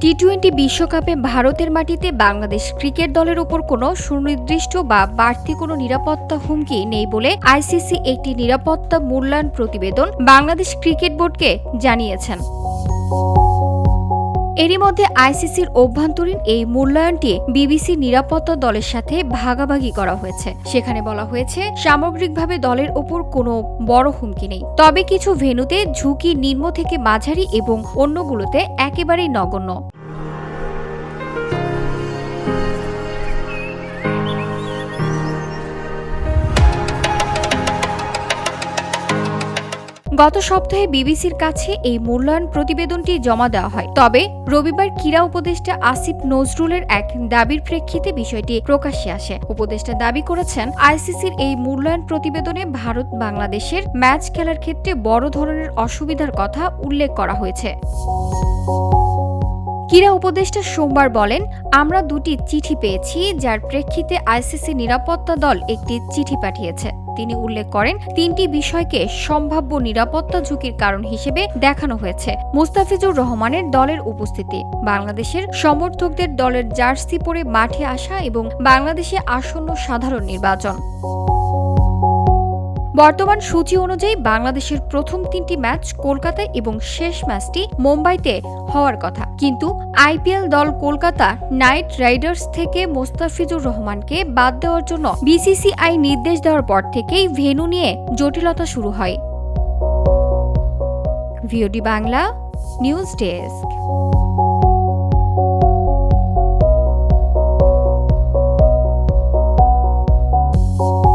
টি-20 বিশ্বকাপে ভারতের মাটিতে বাংলাদেশ ক্রিকেট দলের উপর কোনো সুনির্দিষ্ট বা বাড়তি কোনো নিরাপত্তা হুমকি নেই বলে আইসিসি একটি নিরাপত্তা মূল্যায়ন প্রতিবেদন বাংলাদেশ ক্রিকেট বোর্ডকে জানিয়েছেন। এরই মধ্যে আইসিসির অভ্যন্তরীণ এই মূল্যায়নটি বিবিসি নিরাপত্তা দলের সাথে ভাগাভাগি করা হয়েছে। সেখানে বলা হয়েছে, সামগ্রিকভাবে দলের ওপর কোনো বড় হুমকি নেই, তবে কিছু ভেন্যুতে ঝুঁকি নিম্ন থেকে মাঝারি এবং অন্যগুলোতে একেবারেই নগণ্য। গত সপ্তাহে বিবিসির কাছে এই মূল্যায়ন প্রতিবেদনটি জমা দেওয়া হয়, তবে রবিবার ক্রীড়া উপদেষ্টা আসিফ নজরুলের এক দাবির প্রেক্ষিতে বিষয়টি প্রকাশ্যে আসে। উপদেষ্টা দাবি করেছেন, আইসিসির এই মূল্যায়ন প্রতিবেদনে ভারত বাংলাদেশের ম্যাচ খেলার ক্ষেত্রে বড় ধরনের অসুবিধার কথা উল্লেখ করা হয়েছে। ক্রীড়া উপদেষ্টা সোমবার বলেন, আমরা দুটি চিঠি পেয়েছি, যার প্রেক্ষিতে আইসিসি নিরাপত্তা দল একটি চিঠি পাঠিয়েছে। তিনি উল্লেখ করেন, তিনটি বিষয়কে সম্ভাব্য নিরাপত্তা ঝুঁকির কারণ হিসেবে দেখানো হয়েছে: মুস্তাফিজুর রহমানের দলের উপস্থিতি, বাংলাদেশের সমর্থকদের দলের জার্সি পরে মাঠে আসা এবং বাংলাদেশে আসন্ন সাধারণ নির্বাচন। বর্তমান সূচি অনুযায়ী বাংলাদেশের প্রথম তিনটি ম্যাচ কলকাতায় এবং শেষ ম্যাচটি মুম্বাইতে হওয়ার কথা, কিন্তু আইপিএল দল কলকাতা নাইট রাইডার্স থেকে মোস্তাফিজুর রহমানকে বাদ দেওয়ার জন্য বিসিসিআই নির্দেশ দেওয়ার পর থেকেই ভেন্যু নিয়ে জটিলতা শুরু হয়। VOD Bangla news desk.